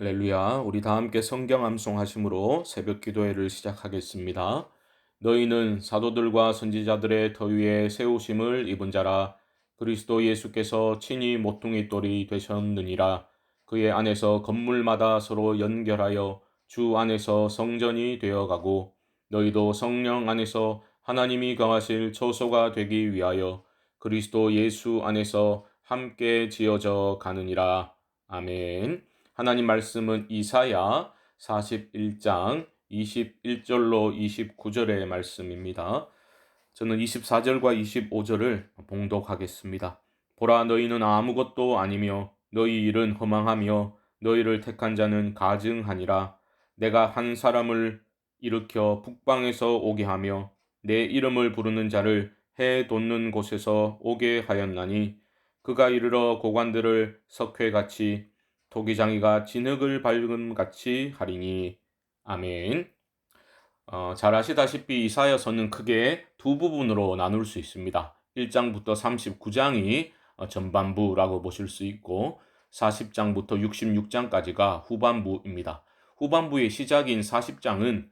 할렐루야. 우리 다 함께 성경 암송하심으로 새벽 기도회를 시작하겠습니다. 너희는 사도들과 선지자들의 터 위에 세우심을 입은 자라. 그리스도 예수께서 친히 모퉁이 돌이 되셨느니라. 그의 안에서 건물마다 서로 연결하여 주 안에서 성전이 되어가고, 너희도 성령 안에서 하나님이 거하실 처소가 되기 위하여 그리스도 예수 안에서 함께 지어져 가느니라. 아멘. 하나님 말씀은 이사야 41장 21절로 29절의 말씀입니다. 저는 24절과 25절을 봉독하겠습니다. 보라, 너희는 아무것도 아니며 너희 일은 허망하며 너희를 택한 자는 가증하니라. 내가 한 사람을 일으켜 북방에서 오게 하며 내 이름을 부르는 자를 해 돋는 곳에서 오게 하였나니, 그가 이르러 고관들을 석회같이 토기장이가 진흙을 밟음같이 하리니. 아멘. 잘 아시다시피 이사야서는 크게 두 부분으로 나눌 수 있습니다. 1장부터 39장이 전반부라고 보실 수 있고, 40장부터 66장까지가 후반부입니다. 후반부의 시작인 40장은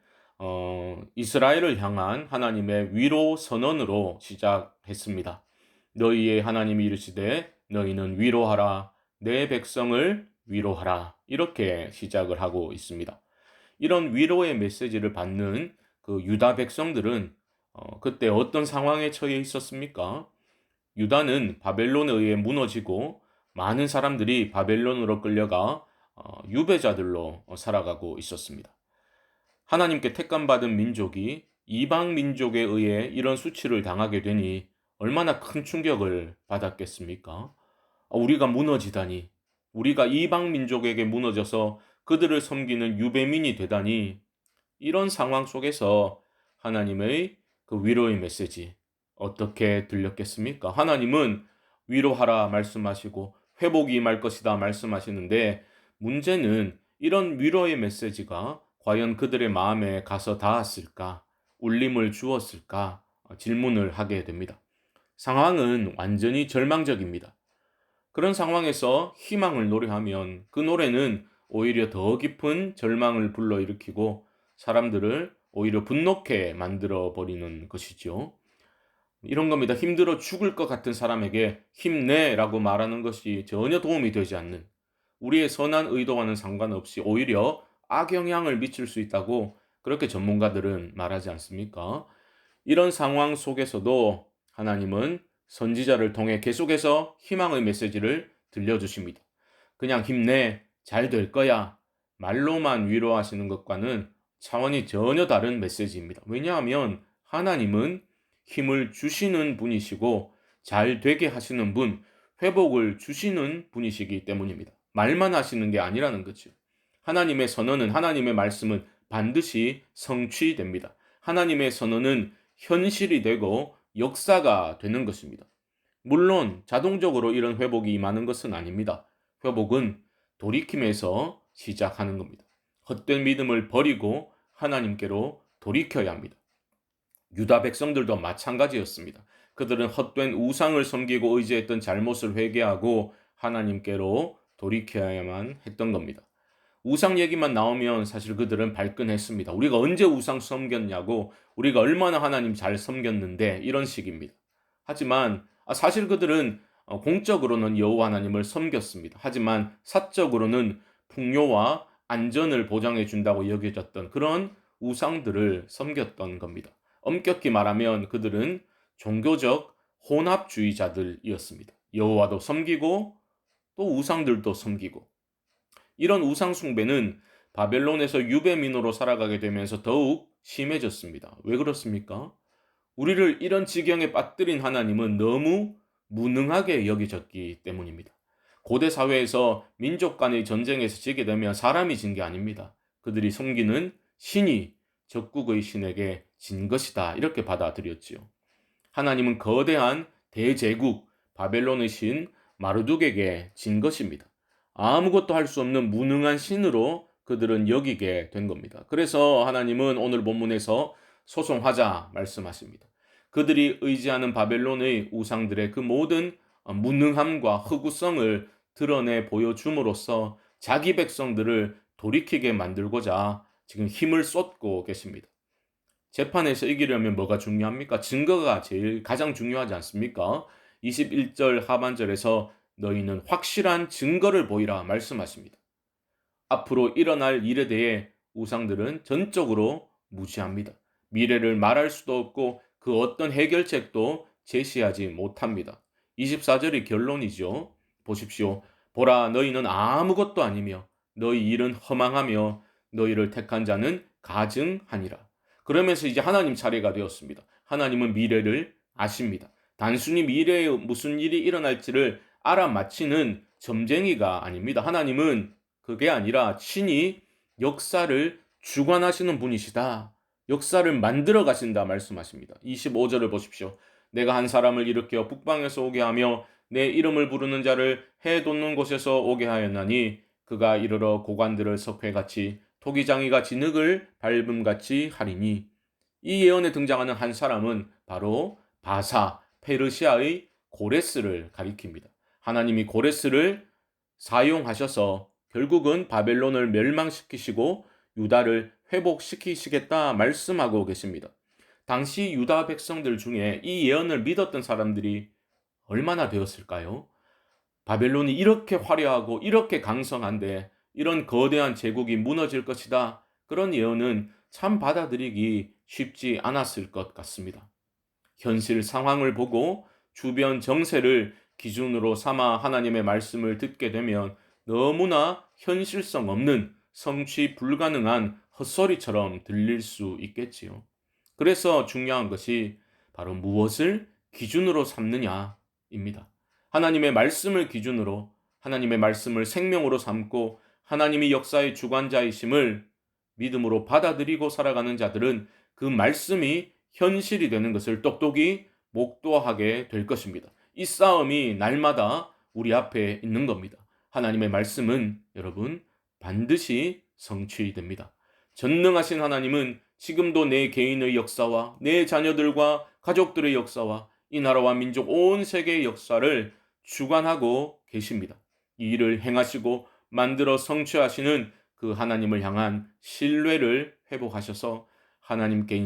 이스라엘을 향한 하나님의 위로 선언으로 시작했습니다. 너희의 하나님이 이르시되 너희는 위로하라, 내 백성을 위로하라, 이렇게 시작을 하고 있습니다. 이런 위로의 메시지를 받는 그 유다 백성들은 그때 어떤 상황에 처해 있었습니까? 유다는 바벨론에 의해 무너지고 많은 사람들이 바벨론으로 끌려가 유배자들로 살아가고 있었습니다. 하나님께 택감받은 민족이 이방 민족에 의해 이런 수치를 당하게 되니 얼마나 큰 충격을 받았겠습니까? 우리가 무너지다니, 우리가 이방 민족에게 무너져서 그들을 섬기는 유배민이 되다니, 이런 상황 속에서 하나님의 그 위로의 메시지 어떻게 들렸겠습니까? 하나님은 위로하라 말씀하시고 회복이 임할 것이다 말씀하시는데, 문제는 이런 위로의 메시지가 과연 그들의 마음에 가서 닿았을까? 울림을 주었을까? 질문을 하게 됩니다. 상황은 완전히 절망적입니다. 그런 상황에서 희망을 노래하면 그 노래는 오히려 더 깊은 절망을 불러일으키고 사람들을 오히려 분노케 만들어 버리는 것이죠. 이런 겁니다. 힘들어 죽을 것 같은 사람에게 힘내라고 말하는 것이 전혀 도움이 되지 않는, 우리의 선한 의도와는 상관없이 오히려 악영향을 미칠 수 있다고 그렇게 전문가들은 말하지 않습니까? 이런 상황 속에서도 하나님은 선지자를 통해 계속해서 희망의 메시지를 들려주십니다. 그냥 힘내, 잘 될 거야, 말로만 위로하시는 것과는 차원이 전혀 다른 메시지입니다. 왜냐하면 하나님은 힘을 주시는 분이시고 잘 되게 하시는 분, 회복을 주시는 분이시기 때문입니다. 말만 하시는 게 아니라는 거죠. 하나님의 선언은, 하나님의 말씀은 반드시 성취됩니다. 하나님의 선언은 현실이 되고 역사가 되는 것입니다. 물론 자동적으로 이런 회복이 임하는 것은 아닙니다. 회복은 돌이킴에서 시작하는 겁니다. 헛된 믿음을 버리고 하나님께로 돌이켜야 합니다. 유다 백성들도 마찬가지였습니다. 그들은 헛된 우상을 섬기고 의지했던 잘못을 회개하고 하나님께로 돌이켜야만 했던 겁니다. 우상 얘기만 나오면 사실 그들은 발끈했습니다. 우리가 언제 우상 섬겼냐고, 우리가 얼마나 하나님 잘 섬겼는데, 이런 식입니다. 하지만 사실 그들은 공적으로는 여호와 하나님을 섬겼습니다. 하지만 사적으로는 풍요와 안전을 보장해 준다고 여겨졌던 그런 우상들을 섬겼던 겁니다. 엄격히 말하면 그들은 종교적 혼합주의자들이었습니다. 여호와도 섬기고 또 우상들도 섬기고. 이런 우상 숭배는 바벨론에서 유배민으로 살아가게 되면서 더욱 심해졌습니다. 왜 그렇습니까? 우리를 이런 지경에 빠뜨린 하나님은 너무 무능하게 여겨졌기 때문입니다. 고대 사회에서 민족 간의 전쟁에서 지게 되면 사람이 진 게 아닙니다. 그들이 섬기는 신이 적국의 신에게 진 것이다, 이렇게 받아들였지요. 하나님은 거대한 대제국 바벨론의 신 마르둑에게 진 것입니다. 아무것도 할 수 없는 무능한 신으로 그들은 여기게 된 겁니다. 그래서 하나님은 오늘 본문에서 소송하자 말씀하십니다. 그들이 의지하는 바벨론의 우상들의 그 모든 무능함과 흑우성을 드러내 보여줌으로써 자기 백성들을 돌이키게 만들고자 지금 힘을 쏟고 계십니다. 재판에서 이기려면 뭐가 중요합니까? 증거가 가장 중요하지 않습니까? 21절 하반절에서 너희는 확실한 증거를 보이라 말씀하십니다. 앞으로 일어날 일에 대해 우상들은 전적으로 무시합니다. 미래를 말할 수도 없고 그 어떤 해결책도 제시하지 못합니다. 24절이 결론이죠. 보십시오. 보라, 너희는 아무것도 아니며 너희 일은 허망하며 너희를 택한 자는 가증하니라. 그러면서 이제 하나님 차례가 되었습니다. 하나님은 미래를 아십니다. 단순히 미래에 무슨 일이 일어날지를 알아맞히는 점쟁이가 아닙니다. 하나님은 그게 아니라 친히 역사를 주관하시는 분이시다. 역사를 만들어 가신다 말씀하십니다. 25절을 보십시오. 내가 한 사람을 일으켜 북방에서 오게 하며 내 이름을 부르는 자를 해 돋는 곳에서 오게 하였나니 그가 이르러 고관들을 석회같이 토기장이가 진흙을 밟음같이 하리니. 이 예언에 등장하는 한 사람은 바로 바사, 페르시아의 고레스를 가리킵니다. 하나님이 고레스를 사용하셔서 결국은 바벨론을 멸망시키시고 유다를 회복시키시겠다 말씀하고 계십니다. 당시 유다 백성들 중에 이 예언을 믿었던 사람들이 얼마나 되었을까요? 바벨론이 이렇게 화려하고 이렇게 강성한데 이런 거대한 제국이 무너질 것이다. 그런 예언은 참 받아들이기 쉽지 않았을 것 같습니다. 현실 상황을 보고 주변 정세를 기준으로 삼아 하나님의 말씀을 듣게 되면 너무나 현실성 없는 성취 불가능한 헛소리처럼 들릴 수 있겠지요. 그래서 중요한 것이 바로 무엇을 기준으로 삼느냐입니다. 하나님의 말씀을 기준으로 하나님의 말씀을 생명으로 삼고 하나님이 역사의 주관자이심을 믿음으로 받아들이고 살아가는 자들은 그 말씀이 현실이 되는 것을 똑똑히 목도하게 될 것입니다. 이 싸움이 날마다 우리 앞에 있는 겁니다. 하나님의 말씀은 여러분 반드시 성취됩니다. 전능하신 하나님은 지금도 내 개인의 역사와 내 자녀들과 가족들의 역사와 이 나라와 민족 온 세계의 역사를 주관하고 계십니다. 이 일을 행하시고 만들어 성취하시는 그 하나님을 향한 신뢰를 회복하셔서 하나님께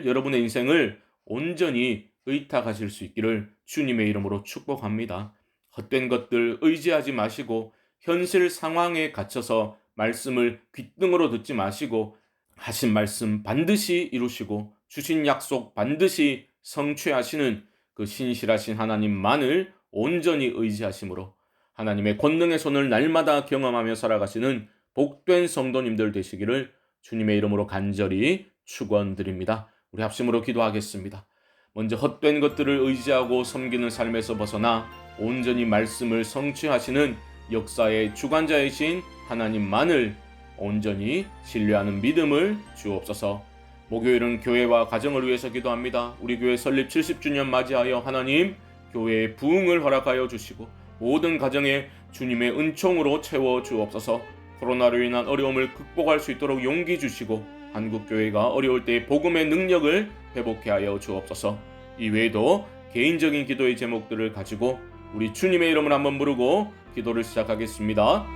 여러분의 인생을 온전히 의탁하실 수 있기를 주님의 이름으로 축복합니다. 헛된 것들 의지하지 마시고 현실 상황에 갇혀서 말씀을 귓등으로 듣지 마시고 하신 말씀 반드시 이루시고 주신 약속 반드시 성취하시는 그 신실하신 하나님만을 온전히 의지하심으로 하나님의 권능의 손을 날마다 경험하며 살아가시는 복된 성도님들 되시기를 주님의 이름으로 간절히 축원드립니다. 우리 합심으로 기도하겠습니다. 먼저 헛된 것들을 의지하고 섬기는 삶에서 벗어나 온전히 말씀을 성취하시는 역사의 주관자이신 하나님만을 온전히 신뢰하는 믿음을 주옵소서. 목요일은 교회와 가정을 위해서 기도합니다. 우리 교회 설립 70주년 맞이하여 하나님 교회의 부흥을 허락하여 주시고 모든 가정에 주님의 은총으로 채워 주옵소서. 코로나로 인한 어려움을 극복할 수 있도록 용기 주시고 한국교회가 어려울 때 복음의 능력을 회복케 하여 주옵소서. 이외에도 개인적인 기도의 제목들을 가지고 우리 주님의 이름을 한번 부르고 기도를 시작하겠습니다.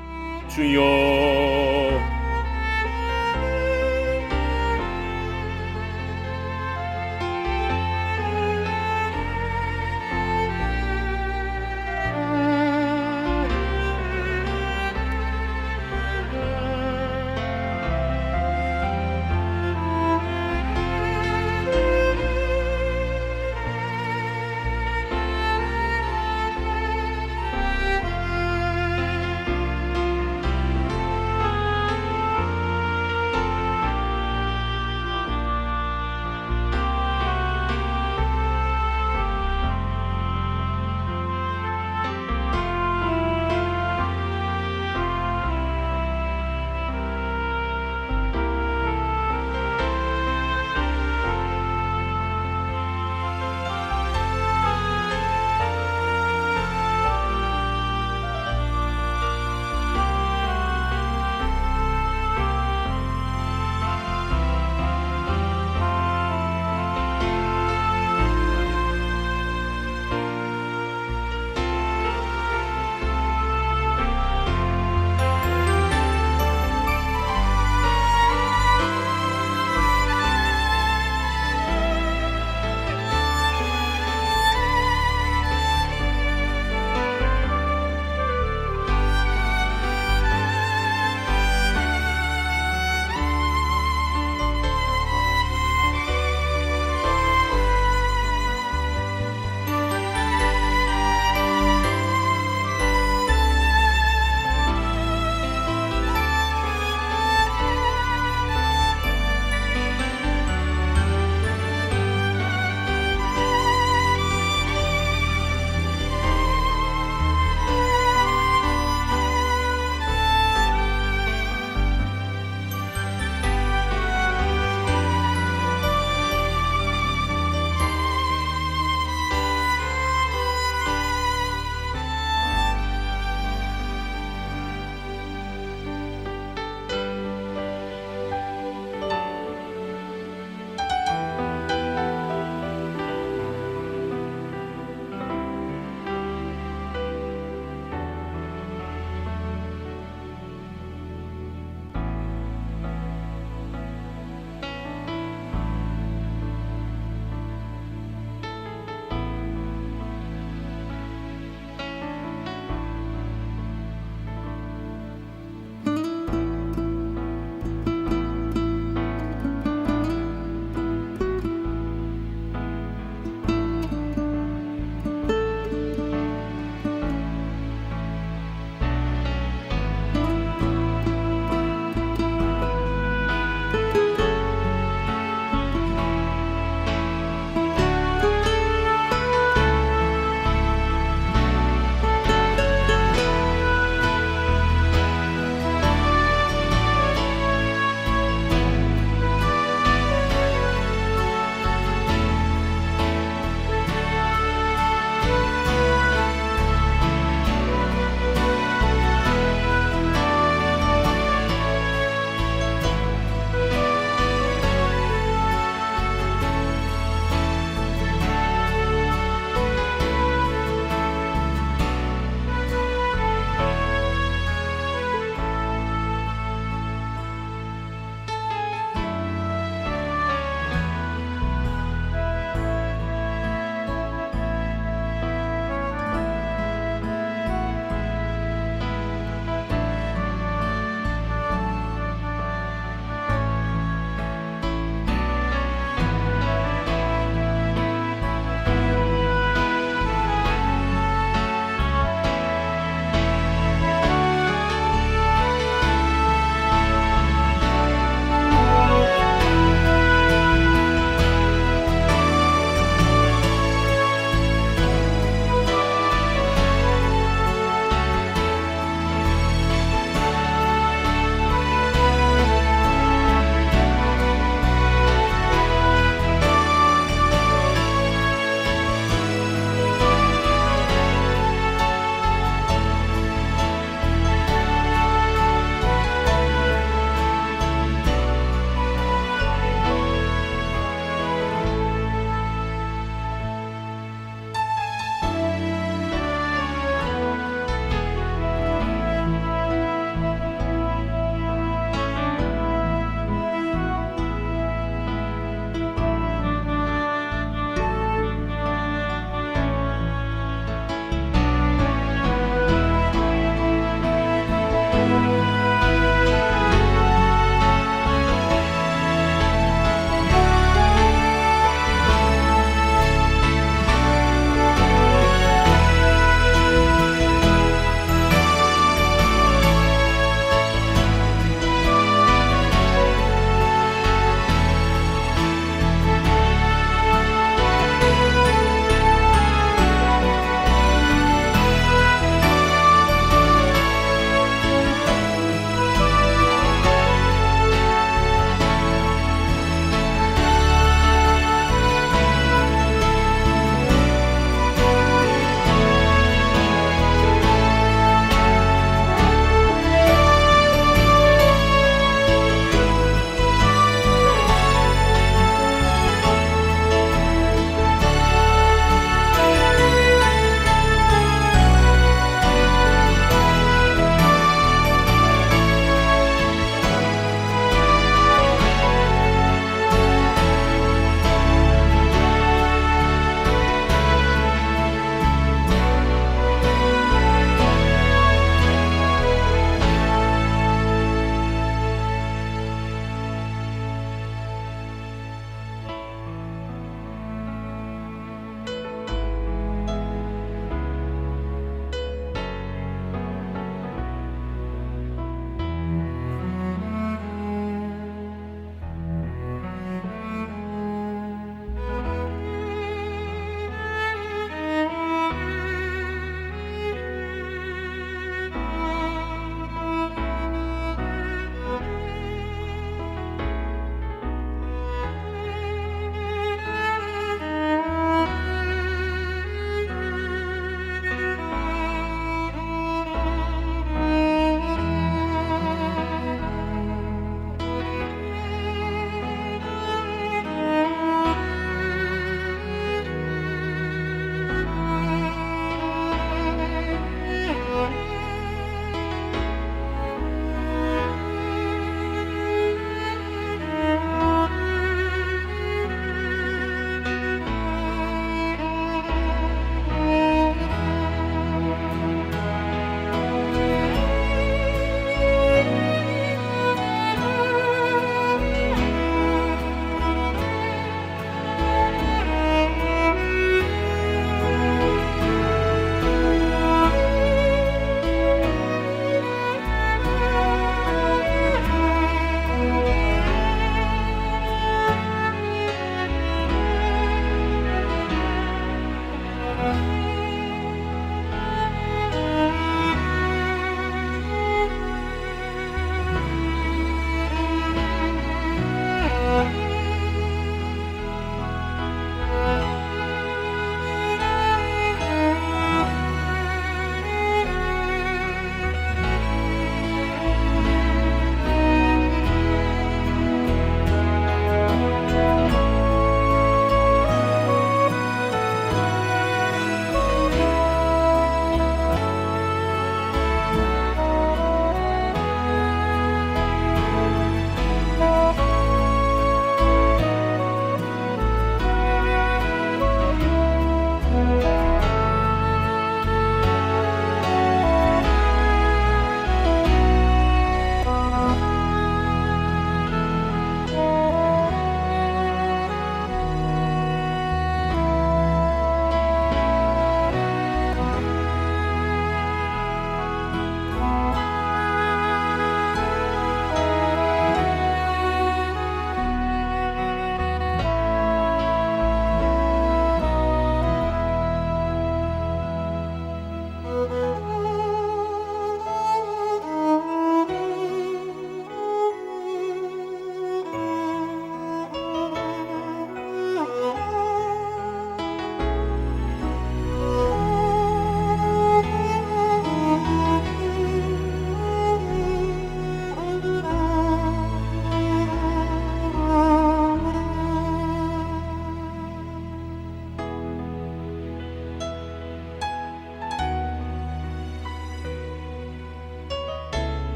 주여